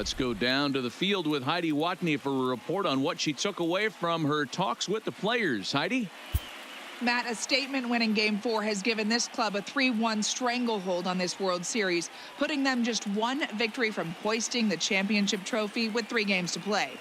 Let's go down to the field with Heidi Watney for a report on what she took away from her talks with the players. Heidi? Matt, a statement winning Game 4 has given this club a 3-1 stranglehold on this World Series, putting them just one victory from hoisting the championship trophy with 3 games to play.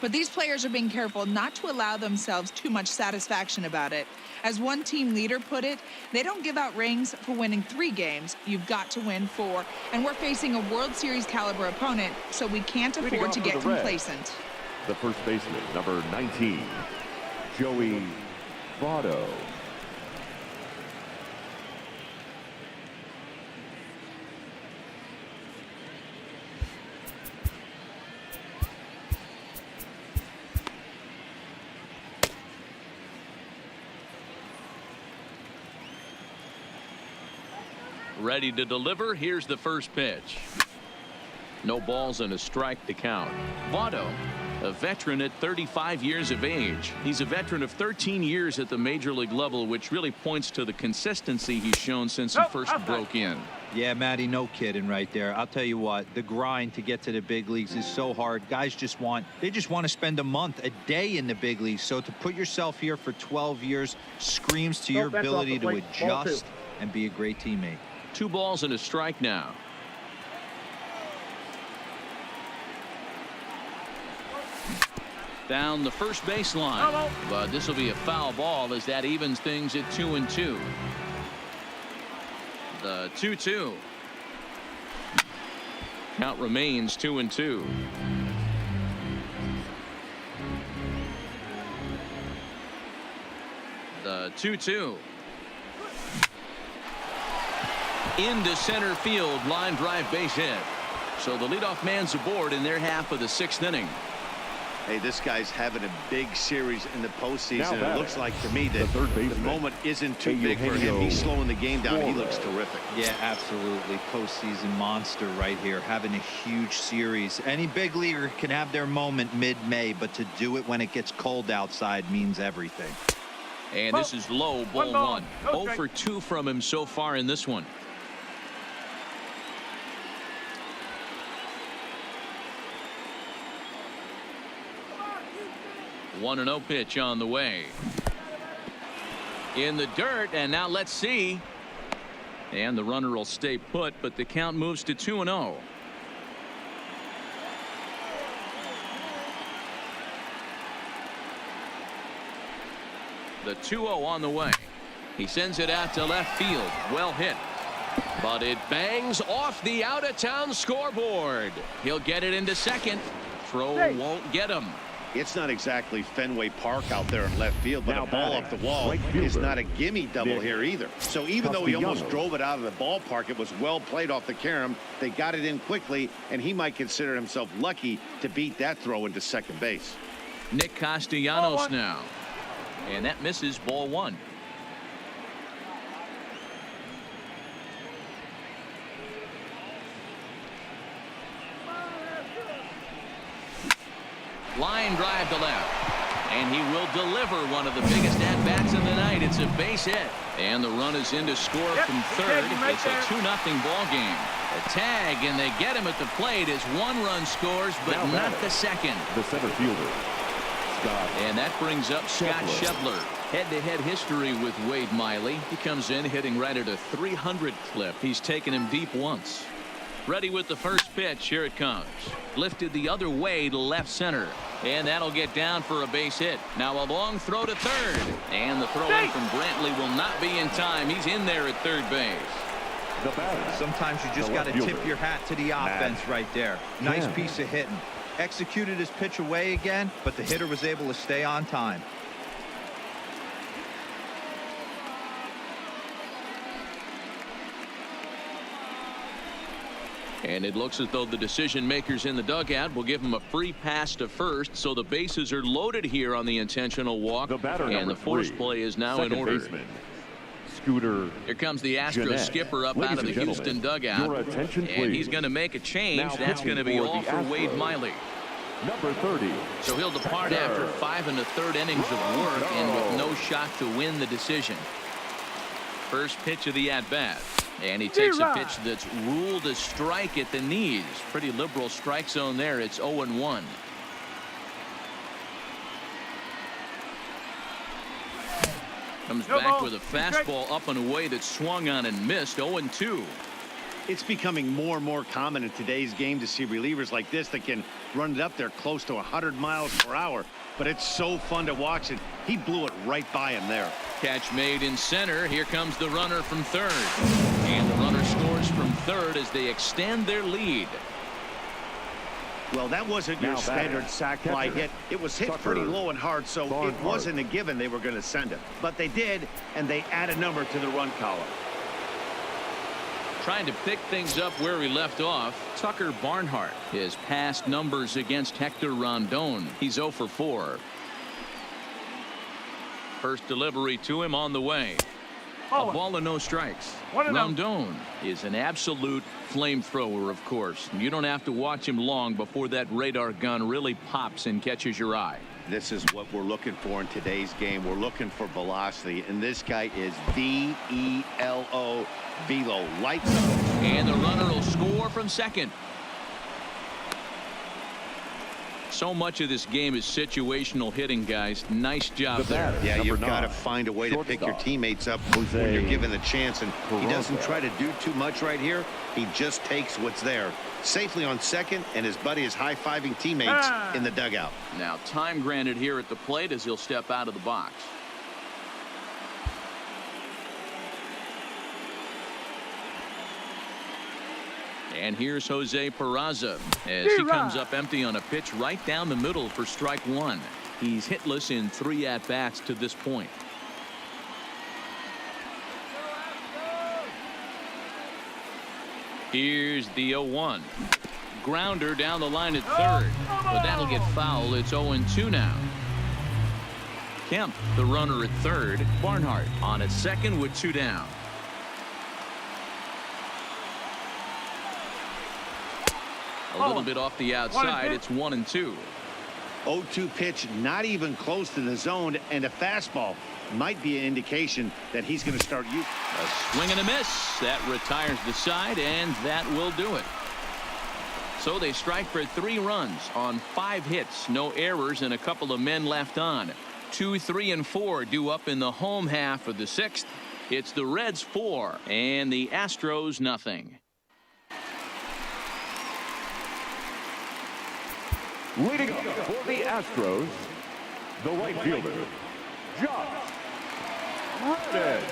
But these players are being careful not to allow themselves too much satisfaction about it. As one team leader put it, they don't give out rings for winning 3 games. You've got to win 4. And we're facing a World Series caliber opponent, so we can't afford to get complacent. The first baseman, number 19, Joey Votto. Ready to deliver. Here's the first pitch. No balls and a strike to count. Votto, a veteran at 35 years of age. He's a veteran of 13 years at the major league level, which really points to the consistency he's shown since he first broke in. Yeah, Matty, no kidding right there. I'll tell you what, the grind to get to the big leagues is so hard. Guys just want to spend a month, a day in the big leagues. So to put yourself here for 12 years screams to your ability to adjust and be a great teammate. 2 balls and a strike now. Down the first baseline, but this will be a foul ball as that evens things at 2-2. The 2-2. Count remains 2-2. The 2-2. Into center field, line drive, base hit. So the leadoff man's aboard in their half of the 6th inning. Hey, this guy's having a big series in the postseason. It looks like to me that the moment isn't too big for him. He's slowing the game down. He looks terrific. Yeah, absolutely. Postseason monster right here, having a huge series. Any big leaguer can have their moment mid-May, but to do it when it gets cold outside means everything. And this is low, ball 1. 0 for 2 from him so far in this one. 1-0 pitch on the way. In the dirt, and now let's see. And the runner will stay put, but the count moves to 2-0. The 2-0 on the way. He sends it out to left field. Well hit. But it bangs off the out-of-town scoreboard. He'll get it into second. Throw won't get him. It's not exactly Fenway Park out there in left field, but a ball off the wall is not a gimme double here either. So even though he almost drove it out of the ballpark, it was well played off the carom. They got it in quickly, and he might consider himself lucky to beat that throw into second base. Nick Castellanos now. And that misses, ball 1. Line drive to left. And he will deliver one of the biggest at-bats of the night. It's a base hit. And the run is in to score from third. It's a 2-0 ball game. A tag, and they get him at the plate as 1 run scores, but not the second. The center fielder, Scott. And that brings up Scott Schebler. Head-to-head history with Wade Miley. He comes in hitting right at a 300 clip. He's taken him deep once. Ready with the first pitch. Here it comes. Lifted the other way to left center. And that'll get down for a base hit. Now a long throw to third. And the throw in from Brantley will not be in time. He's in there at third base. Sometimes you just got to tip your hat to the offense right there. Nice piece of hitting. Executed his pitch away again, but the hitter was able to stay on time. And it looks as though the decision makers in the dugout will give him a free pass to first, so the bases are loaded here on the intentional walk. And the force play is now in order. Scooter. Here comes the Astros skipper up out of the Houston dugout. And he's going to make a change. That's going to be all for Wade Miley. Number 30. So he'll depart after 5 1/3 innings of work and with no shot to win the decision. First pitch of the at-bat. And he takes a pitch that's ruled a strike at the knees. Pretty liberal strike zone there. It's 0-1. Comes back with a fastball up and away that swung on and missed. 0-2. It's becoming more and more common in today's game to see relievers like this that can run it up there close to 100 miles per hour. But it's so fun to watch it. He blew it right by him there. Catch made in center. Here comes the runner from third. And the runner scores from third as they extend their lead. Well, that wasn't your standard sac fly hit. It was hit pretty low and hard, so it wasn't a given they were going to send it. But they did, and they add a number to the run column. Trying to pick things up where he left off, Tucker Barnhart. His past numbers against Hector Rondon. He's 0 for 4. First delivery to him on the way. A ball and no strikes. Rondon is an absolute flamethrower, of course. You don't have to watch him long before that radar gun really pops and catches your eye. This is what we're looking for in today's game. We're looking for velocity, and this guy is V-E-L-O, velo, lights up. And the runner will score from second. So much of this game is situational hitting, guys. Nice job there. Yeah, you've got to find a way to pick your teammates up when you're given the chance, and he doesn't try to do too much right here. He just takes what's there safely on second, and his buddy is high-fiving teammates in the dugout. Now time granted here at the plate as he'll step out of the box. And here's Jose Peraza as he comes up empty on a pitch right down the middle for strike one. He's hitless in 3 at-bats to this point. Here's the 0-1. Grounder down the line at third. But that'll get foul. It's 0-2 now. Kemp, the runner at third. Barnhart on at second with 2 down. A little bit off the outside. It's 1-2. 0-2 pitch, not even close to the zone, and a fastball might be an indication that he's going to start using. A swing and a miss. That retires the side, and that will do it. So they strike for 3 runs on 5 hits, no errors, and a couple of men left on. 2, 3, and 4 due up in the home half of the 6th. It's the Reds 4 and the Astros nothing. Leading up for the Astros, the right fielder, Josh Reddick.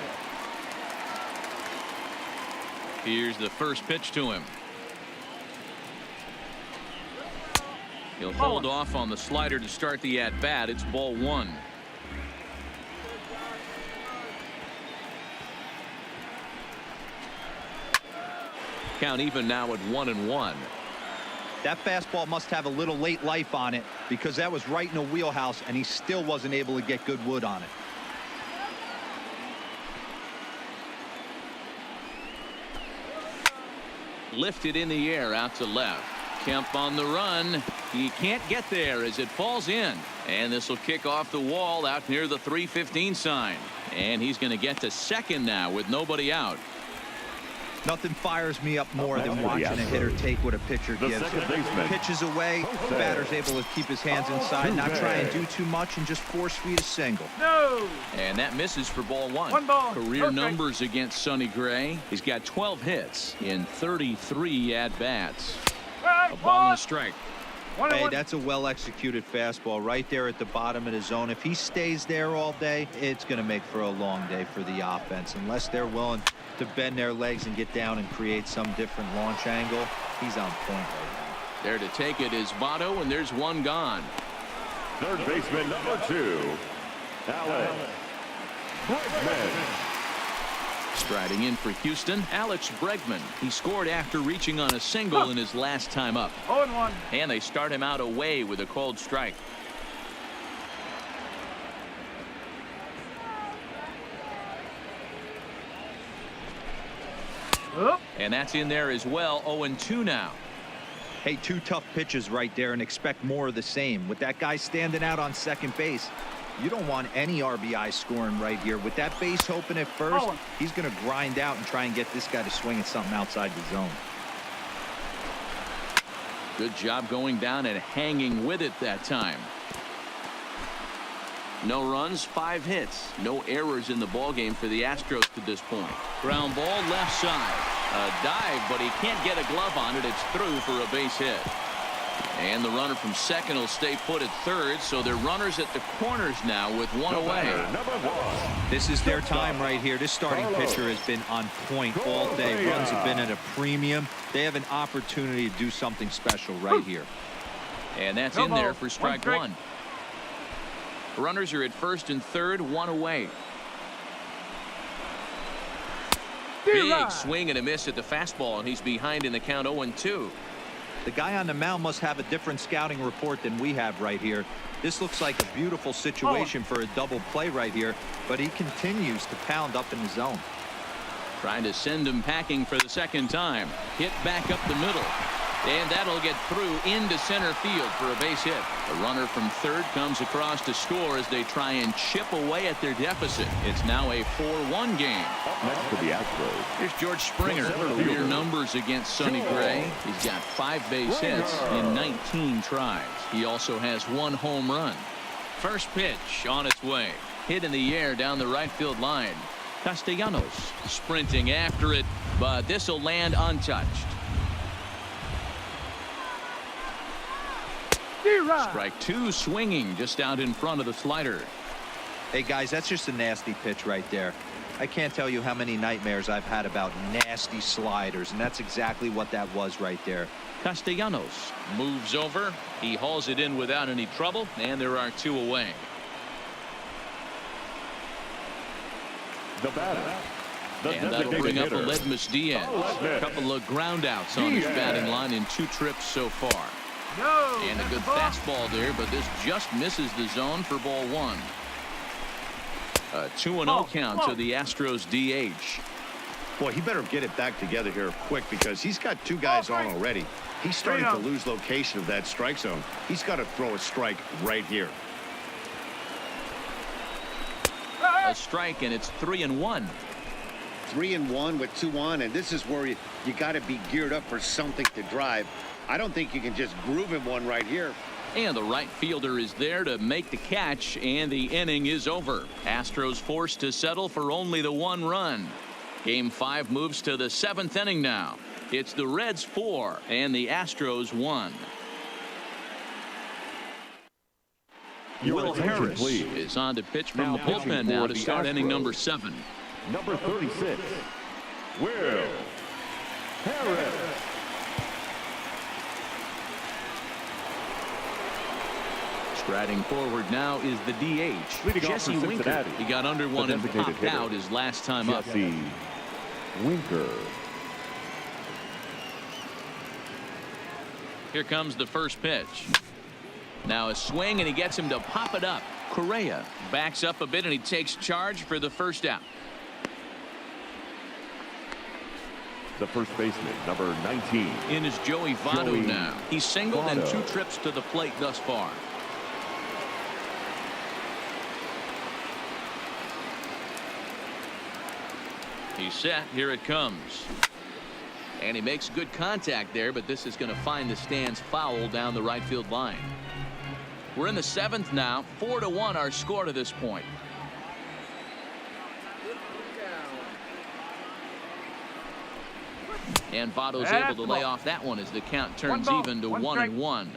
Here's the first pitch to him. He'll hold off on the slider to start the at-bat. It's ball 1. Count even now at 1-1. That fastball must have a little late life on it because that was right in the wheelhouse, and he still wasn't able to get good wood on it. Lifted in the air out to left. Kemp on the run. He can't get there as it falls in. And this will kick off the wall out near the 315 sign. And he's going to get to second now with nobody out. Nothing fires me up more than watching a hitter take what a pitcher gives. Pitches away, the batter's able to keep his hands inside, not try and do too much, and just force feed a single. No! And that misses for ball 1. Career numbers against Sonny Gray. He's got 12 hits in 33 at-bats. A ball and a strike. Hey, that's a well-executed fastball right there at the bottom of the zone. If he stays there all day, it's going to make for a long day for the offense. Unless they're willing to bend their legs and get down and create some different launch angle, he's on point right now. There to take it is Votto, and there's one gone. Third baseman number 2, Alex Bregman. Striding in for Houston, Alex Bregman. He scored after reaching on a single in his last time up. 0-1. And they start him out away with a called strike. And that's in there as well. 0-2 now. Hey, 2 tough pitches right there, and expect more of the same. With that guy standing out on second base, You don't want any RBI scoring right here. With that base open at first, he's going to grind out and try and get this guy to swing at something outside the zone. Good job going down and hanging with it that time. No runs, 5 hits. No errors in the ballgame for the Astros to this point. Ground ball left side. A dive, but he can't get a glove on it. It's through for a base hit. And the runner from second will stay put at third, so they're runners at the corners now with one away. This is their time right here. This starting pitcher has been on point all day. Runs have been at a premium. They have an opportunity to do something special right here. And that's in there for strike one. Runners are at first and third, one away. Big swing and a miss at the fastball, and he's behind in the count 0-2. The guy on the mound must have a different scouting report than we have right here. This looks like a beautiful situation for a double play right here, but he continues to pound up in the zone. Trying to send him packing for the second time. Hit back up the middle. And that'll get through into center field for a base hit. The runner from third comes across to score as they try and chip away at their deficit. It's now a 4-1 game. Next for the Astros. Here's George Springer. Career numbers against Sonny Gray. He's got 5 base hits in 19 tries. He also has 1 home run. First pitch on its way. Hit in the air down the right field line. Castellanos sprinting after it, but this will land untouched. Strike 2, swinging just out in front of the slider. Hey guys, that's just a nasty pitch right there. I can't tell you how many nightmares I've had about nasty sliders, and that's exactly what that was right there. Castellanos moves over. He hauls it in without any trouble, and there are 2 away. The batter. And that'll bring up Aledmus Diaz. A couple of ground outs on his batting line in 2 trips so far. And a good fastball there, but this just misses the zone for ball 1. A 2-0 count to the Astros DH. Boy, he better get it back together here quick because he's got 2 guys on already. He's starting to lose location of that strike zone. He's got to throw a strike right here. A strike, and it's 3-1. 3-1 with 2 on, and this is where you got to be geared up for something to drive. I don't think you can just groove him one right here. And the right fielder is there to make the catch, and the inning is over. Astros forced to settle for only the 1 run. Game 5 moves to the 7th inning now. It's the Reds 4 and the Astros 1. Will Harris is on to pitch from the bullpen now to start inning number 7. Number 36, Will Harris. Striding forward now is the DH, Jesse Winker. He got under one and popped out his last time up. Jesse Winker. Here comes the first pitch. Now a swing, and he gets him to pop it up. Correa backs up a bit, and he takes charge for the first out. The first baseman, number 19. In is Joey Votto now. He's singled in 2 trips to the plate thus far. He's set. Here it comes. And he makes good contact there, but this is going to find the stands foul down the right field line. We're in the 7th now. 4-1 our score to this point. And Votto's able to lay off that one as the count turns even to 1-1.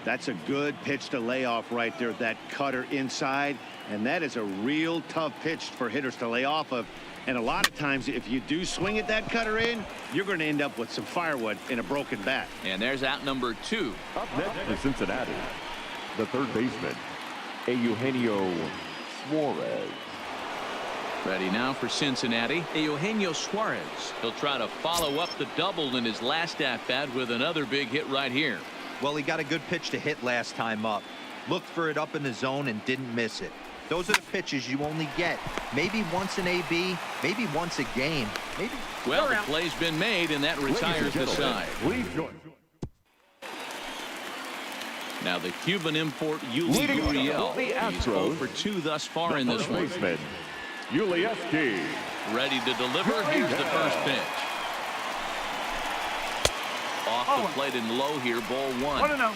That's a good pitch to lay off right there. That cutter inside, and that is a real tough pitch for hitters to lay off of. And a lot of times, if you do swing at that cutter in, you're going to end up with some firewood in a broken bat. And there's out number 2. Up next for Cincinnati, the third baseman, Eugenio Suarez. Ready now for Cincinnati, Eugenio Suarez. He'll try to follow up the double in his last at-bat with another big hit right here. Well, he got a good pitch to hit last time up. Looked for it up in the zone and didn't miss it. Those are the pitches you only get maybe once in AB, maybe once a game, maybe. Well, the play's been made, and that retires the side. Now the Cuban import Yuli Gurriel. He's 0 for 2 thus far in this one. Yulieski. Ready to deliver. Here's the first pitch. Off the plate and low here, ball 1. 1-0.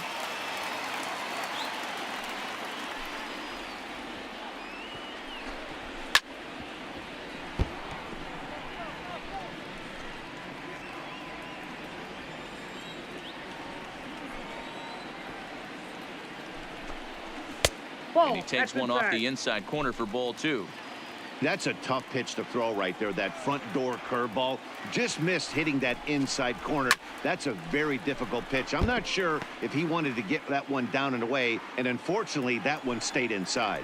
And he takes one off the inside corner for ball 2. That's a tough pitch to throw right there. That front door curveball just missed hitting that inside corner. That's a very difficult pitch. I'm not sure if he wanted to get that one down and away, and unfortunately that one stayed inside.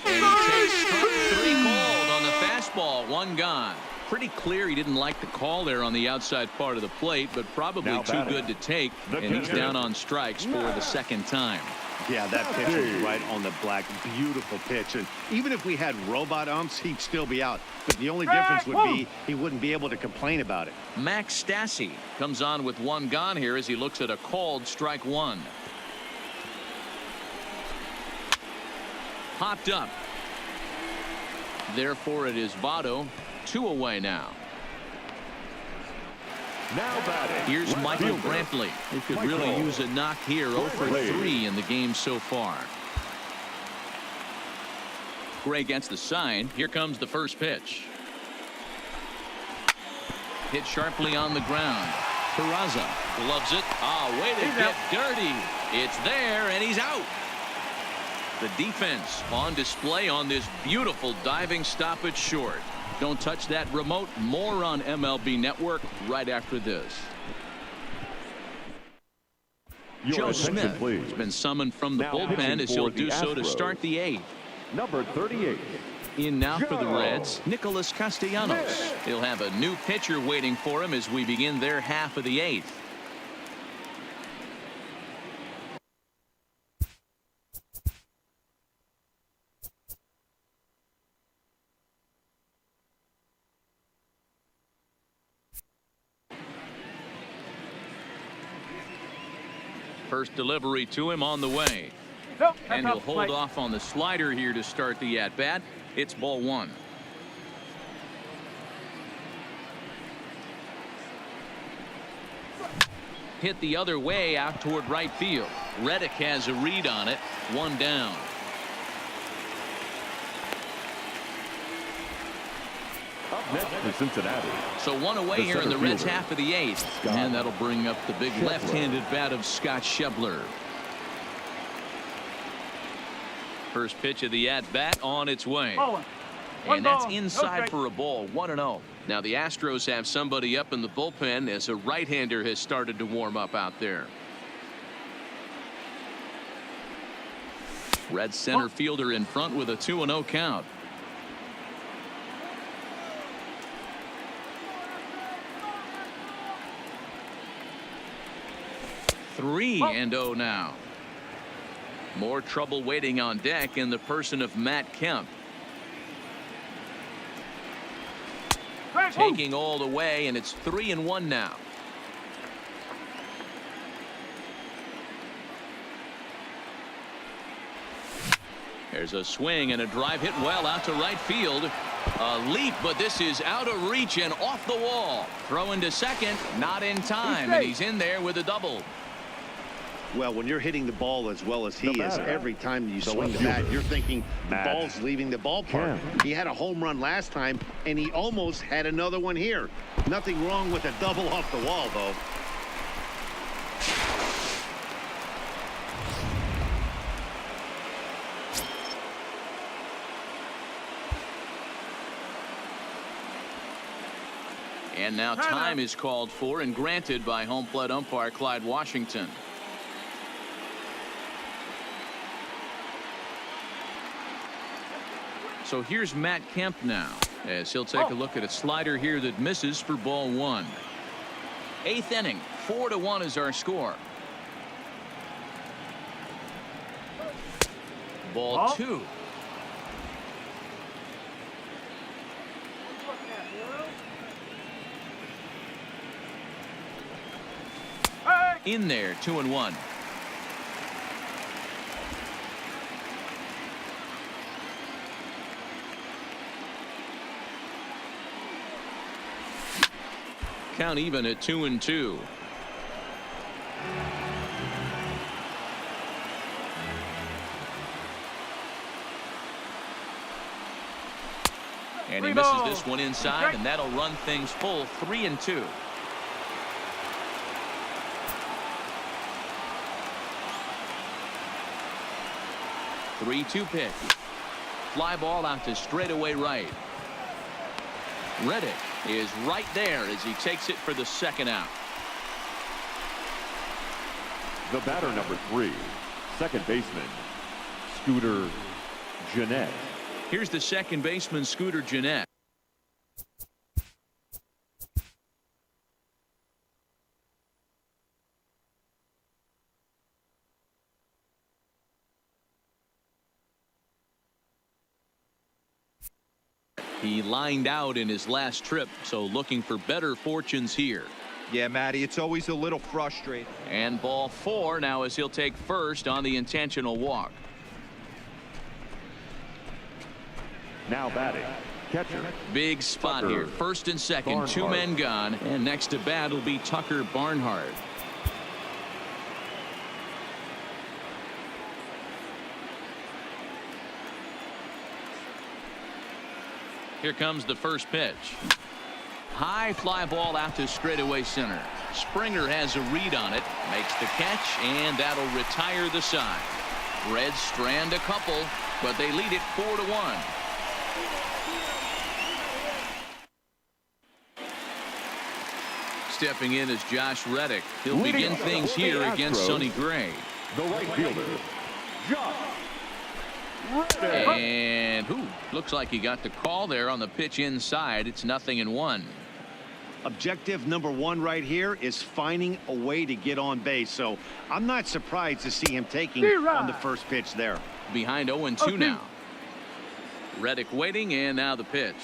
And he takes strike 3 called on the fastball. 1 gone. Pretty clear he didn't like the call there on the outside part of the plate, but probably too good to take, and he's down on strikes for the second time. Yeah, that pitch was right on the black. Beautiful pitch. And even if we had robot umps, he'd still be out. But the only difference would be he wouldn't be able to complain about it. Max Stassi comes on with 1 gone here as he looks at a called strike 1. Popped up. Therefore, it is Votto. 2 away now. Now batting. Here's Michael Brantley, who could really use a knock here. 0 for 3 in the game so far. Gray gets the sign. Here comes the first pitch. Hit sharply on the ground. Peraza gloves it. Way to get dirty. It's there, and he's out. The defense on display on this beautiful diving stop at short. Don't touch that remote. More on MLB Network right after this. Joe Smith has been summoned from the bullpen as he'll do so to start the 8th. Number 38. In now for the Reds, Nicholas Castellanos. He'll have a new pitcher waiting for him as we begin their half of the 8th. First delivery to him on the way. And he'll hold off on the slider here to start the at-bat. It's ball 1. Hit the other way out toward right field. Reddick has a read on it. 1 down. Up next for Cincinnati. So 1 away here in the Reds' half of the 8th. And that'll bring up the big left-handed bat of Scott Schebler. First pitch of the at-bat on its way. And that's inside for a ball. 1-0. Now the Astros have somebody up in the bullpen as a right-hander has started to warm up out there. Red center fielder in front with a 2-0 count. Three and 0 now. More trouble waiting on deck in the person of Matt Kemp. Taking all the way, and it's 3-1 now. There's a swing and a drive hit well out to right field. A leap, but this is out of reach and off the wall. Throwing to second, not in time, and he's in there with a double. Well, when you're hitting the ball as well as he is, every time you swing the bat, you're thinking the ball's leaving the ballpark. He had a home run last time, and he almost had another one here. Nothing wrong with a double off the wall, though. And now time is called for and granted by home plate umpire Clyde Washington. So here's Matt Kemp now as he'll take a look at a slider here that misses for ball 1. 8th inning, 4-1 is our score. Ball 2. in there, 2-1. Count even at 2-2. And he misses this one inside, and that'll run things full 3-2. Three-two pitch. Fly ball out to straightaway right. Reddick is right there as he takes it for the second out. The batter, number 3, second baseman, Scooter Gennett. Here's the second baseman, Scooter Gennett. He lined out in his last trip, so looking for better fortunes here. Yeah, Matty, it's always a little frustrating. And ball 4 now as he'll take first on the intentional walk. Now batting, catcher. Big spot Tucker here. First and second, Barnhart. 2 men gone. And next to bat will be Tucker Barnhart. Here comes the first pitch. High fly ball out to straightaway center. Springer has a read on it, makes the catch, and that'll retire the side. Reds strand a couple, but they lead it 4-1. Stepping in is Josh Reddick. He'll begin things here against Sonny Gray. The right fielder, Josh Reddick. And looks like he got the call there on the pitch inside. It's 0-1. Objective number 1 right here is finding a way to get on base. So I'm not surprised to see him taking on the first pitch there. Behind 0-2 now. Reddick waiting, and now the pitch.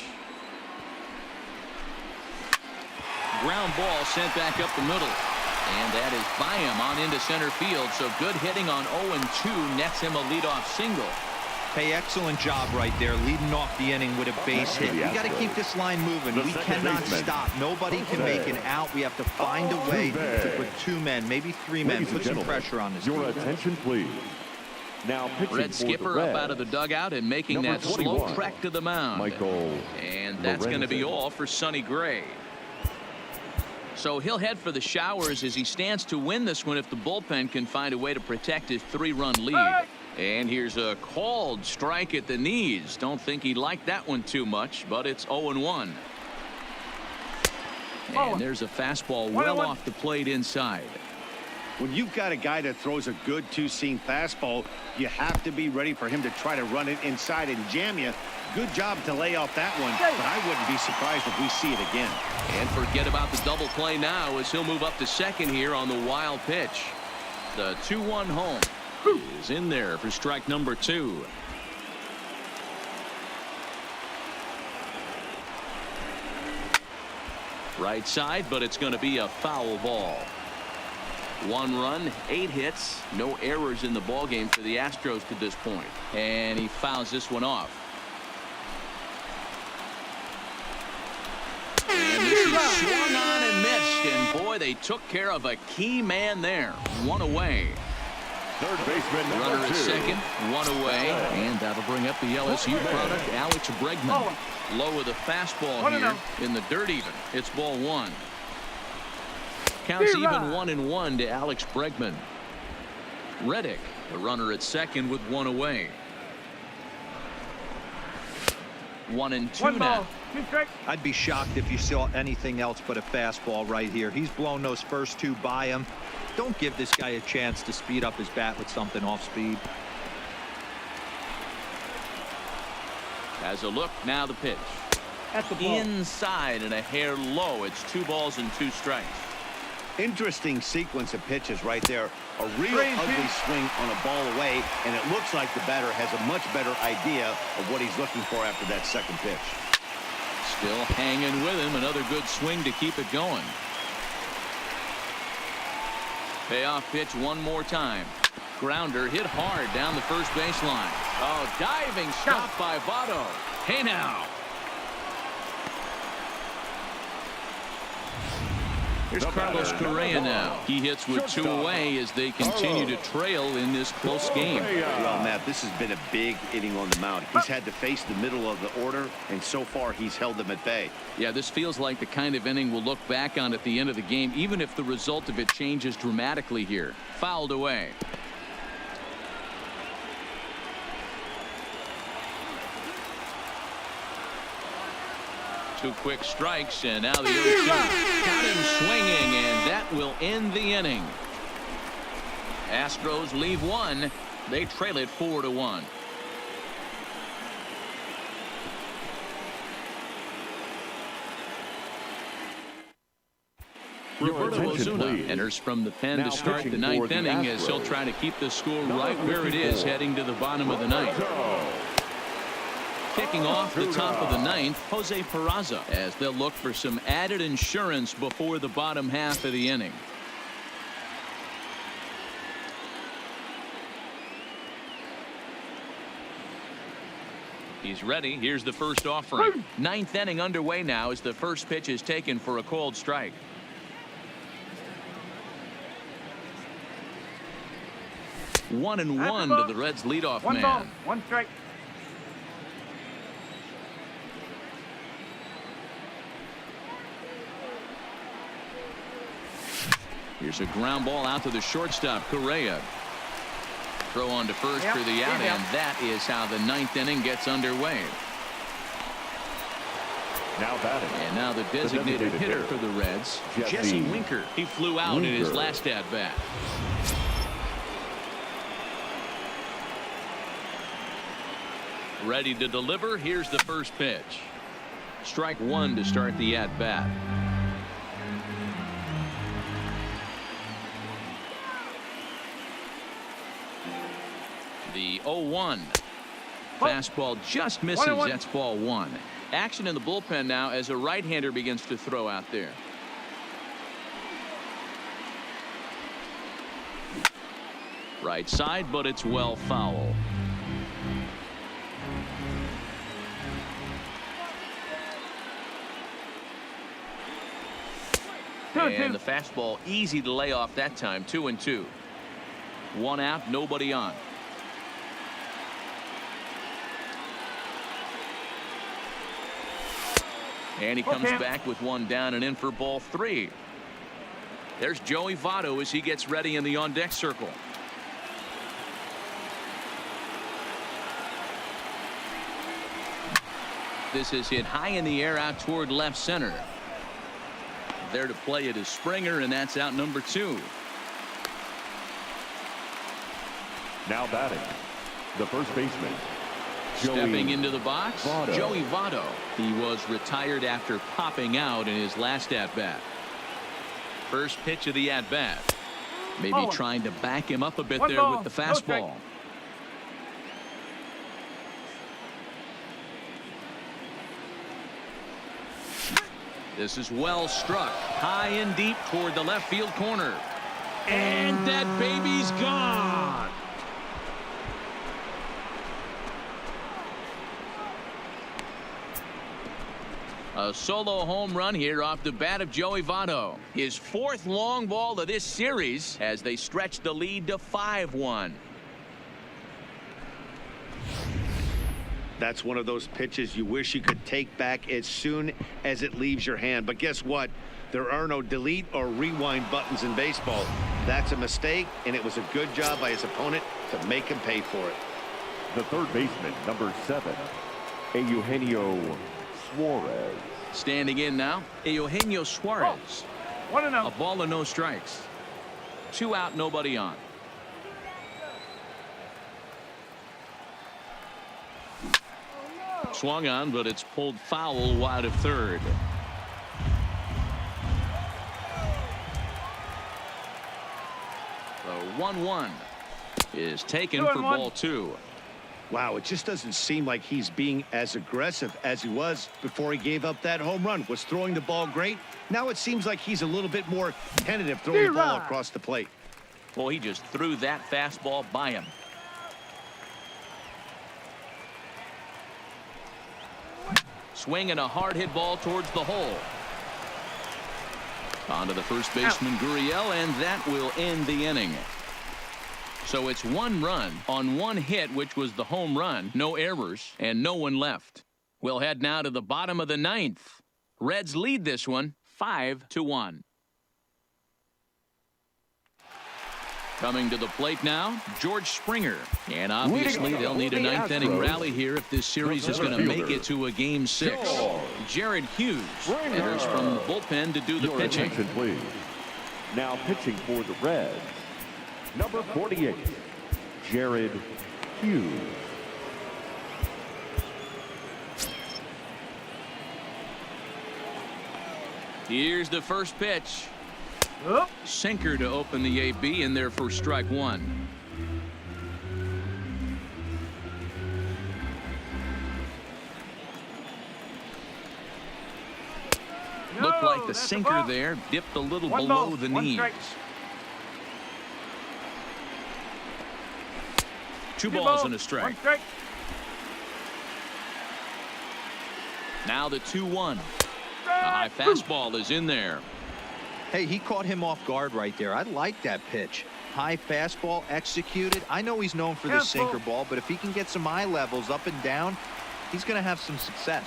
Ground ball sent back up the middle. And that is by him on into center field. So good hitting on 0-2 nets him a leadoff single. Hey, excellent job right there, leading off the inning with a base hit. We got to keep this line moving. We cannot stop. Nobody can make an out. We have to find a way to put 2 men, maybe 3 men, put some pressure on this. Your attention, please. Now pitching Red skipper up out of the dugout and making that slow trek to the mound. Michael and that's going to be all for Sonny Gray. So he'll head for the showers as he stands to win this one if the bullpen can find a way to protect his 3-run lead. And here's a called strike at the knees. Don't think he liked that one too much, but it's 0-1. And there's a fastball well off the plate inside. When you've got a guy that throws a good 2-seam fastball, you have to be ready for him to try to run it inside and jam you. Good job to lay off that one, but I wouldn't be surprised if we see it again. And forget about the double play now as he'll move up to second here on the wild pitch. The 2-1 home is in there for strike number 2. Right side, but it's going to be a foul ball. 1 run, 8 hits, no errors in the ballgame for the Astros to this point. And he fouls this one off. And this is swung on and missed. And boy, they took care of a key man there. 1 away. Third baseman, Runner at second, 1 away. And that'll bring up the LSU product, Alex Bregman. Low with a fastball here in the dirt even. It's ball 1. Counts even 1-1 to Alex Bregman. Reddick, the runner at second with 1 away. 1-2 now. I'd be shocked if you saw anything else but a fastball right here. He's blown those first 2 by him. Don't give this guy a chance to speed up his bat with something off speed. Has a look, now the pitch. Inside and a hair low. It's 2 balls and 2 strikes. Interesting sequence of pitches right there. A real ugly swing on a ball away, and it looks like the batter has a much better idea of what he's looking for after that second pitch. Still hanging with him. Another good swing to keep it going. Payoff pitch one more time. Grounder hit hard down the first baseline. Oh, diving stop by Votto. Hey now. Here's Carlos Correa now. He hits with 2 away as they continue to trail in this close game. Well, Matt, this has been a big inning on the mound. He's had to face the middle of the order, and so far he's held them at bay. Yeah, this feels like the kind of inning we'll look back on at the end of the game, even if the result of it changes dramatically here. Fouled away. Two quick strikes, and now the 0-2. Got him swinging, and that will end the inning. Astros leave one. They trail it 4-1. Roberto Osuna enters from the pen to start the 9th inning as he'll try to keep the score right where it is heading to the bottom of the 9th. Kicking off the top of the 9th, Jose Peraza, as they'll look for some added insurance before the bottom half of the inning. He's ready. Here's the first offering. 9th inning underway now as the first pitch is taken for a called strike. One and one to the Reds leadoff man. 1 ball, 1 strike. Here's a ground ball out to the shortstop, Correa. Throw on to first for the out, and that is how the 9th inning gets underway. Now batting. And now the designated hitter for the Reds, Jesse Winker. He flew out in his last at-bat. Ready to deliver. Here's the first pitch. Strike one to start the at-bat. The 0-1. Fastball just misses. That's ball one. Action in the bullpen now as a right-hander begins to throw out there. Right side, but it's well foul. And the fastball easy to lay off that time. 2-2. 1 out, nobody on. And he comes back with 1 down and in for ball 3. There's Joey Votto as he gets ready in the on-deck circle. This is hit high in the air out toward left center. There to play it is Springer, and that's out number 2. Now batting, the first baseman. Stepping into the box, Joey Votto. He was retired after popping out in his last at-bat. First pitch of the at-bat. Maybe trying to back him up a bit there with the fastball. This is well struck. High and deep toward the left field corner. And that baby's gone. A solo home run here off the bat of Joey Votto. His 4th long ball of this series as they stretch the lead to 5-1. That's one of those pitches you wish you could take back as soon as it leaves your hand. But guess what? There are no delete or rewind buttons in baseball. That's a mistake, and it was a good job by his opponent to make him pay for it. The third baseman, number 7, Eugenio Suarez. Standing in now, Eugenio Suarez. 1-0. A ball and no strikes. 2 out, nobody on. Swung on, but it's pulled foul wide of third. The 1-1 is taken for ball 2. Wow, it just doesn't seem like he's being as aggressive as he was before he gave up that home run. Was throwing the ball great. Now it seems like he's a little bit more tentative throwing the ball across the plate. Well, he just threw that fastball by him. Swinging a hard hit ball towards the hole. On to the first baseman, Gurriel, and that will end the inning. So it's 1 run on 1 hit, which was the home run, no errors, and no one left. We'll head now to the bottom of the 9th. Reds lead this one 5-1. Coming to the plate now, George Springer. And obviously they'll need a 9th inning rally here if this series is going to make it to a Game 6. Jared Hughes enters from the bullpen to do the pitching. Please. Now pitching for the Reds, number 48, Jared Hughes. Here's the first pitch. Sinker to open the AB, in there for strike 1. Looked like the sinker there dipped a little below the knees. 2 balls and a strike. Now the 2-1. A high fastball is in there. Hey, he caught him off guard right there. I like that pitch. High fastball executed. I know he's known for the sinker ball, but if he can get some eye levels up and down, he's going to have some success.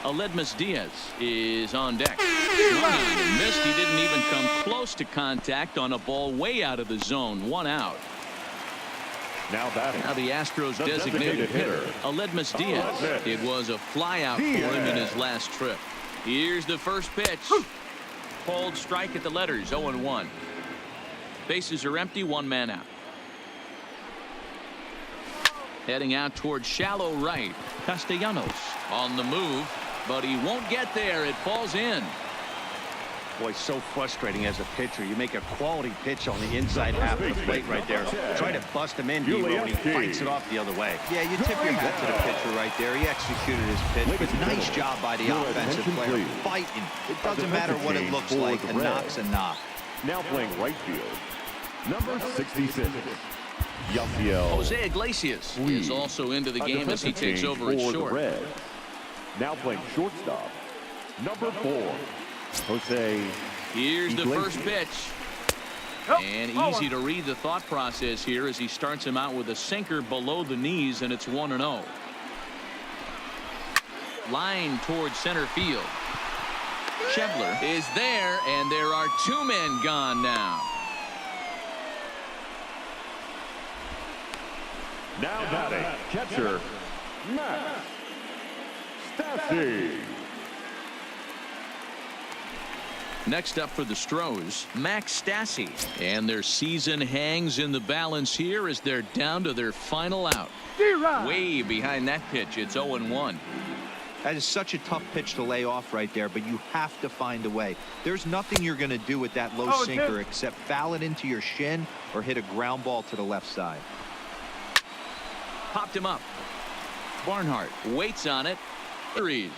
Aledmus Diaz is on deck. Missed. He didn't even come close to contact on a ball way out of the zone. 1 out. Now batting. Now the Astros designated hitter, Aledmus Diaz. It was a fly out for him in his last trip. Here's the first pitch. Pulled strike at the letters, 0-1. Bases are empty, 1 man out. Heading out towards shallow right. Castellanos on the move, but he won't get there. It falls in. Boy, so frustrating as a pitcher. You make a quality pitch on the inside half of the plate right there. Try to bust him in, Devo, and he fights it off the other way. Yeah, you tip your hat to the pitcher right there. He executed his pitch, but nice job by the offensive player. Fighting. It doesn't matter what it looks like. A knock's a knock. Now playing right field, number 66, Yasiel. Jose Iglesias is also into the game as he takes over at short. Now playing shortstop, number 4, Jose. Here's the Iglesias. first pitch. And easy to read the thought process here as he starts him out with a sinker below the knees, and it's 1-0. Line towards center field. Schebler is there, and there are 2 men gone now. Now batting, catcher, Max Stassi. Next up for the Stros, Max Stassi. And their season hangs in the balance here as they're down to their final out. Way behind that pitch, it's 0-1. That is such a tough pitch to lay off right there, but you have to find a way. There's nothing you're going to do with that low sinker except foul it into your shin or hit a ground ball to the left side. Popped him up. Barnhart waits on it. Threes.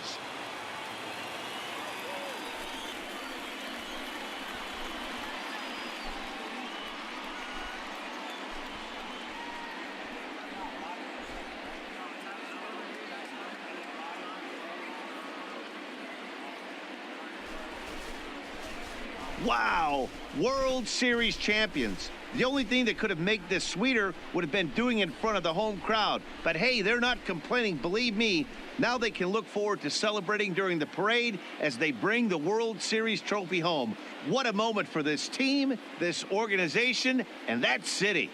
Wow, World Series champions. The only thing that could have made this sweeter would have been doing it in front of the home crowd. But hey, they're not complaining, believe me. Now they can look forward to celebrating during the parade as they bring the World Series trophy home. What a moment for this team, this organization, and that city.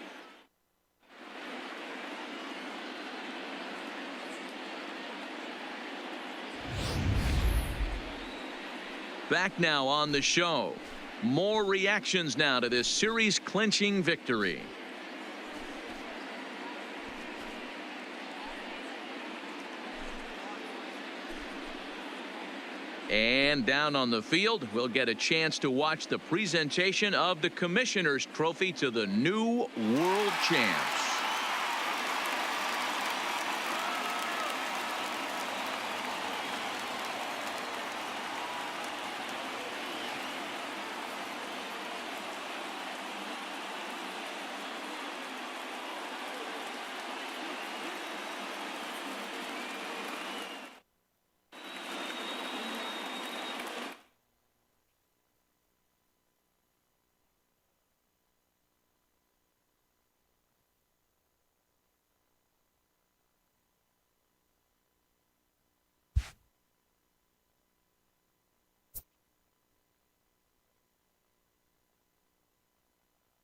Back now on the show. More reactions now to this series clinching victory. And down on the field, we'll get a chance to watch the presentation of the Commissioner's Trophy to the new world champs.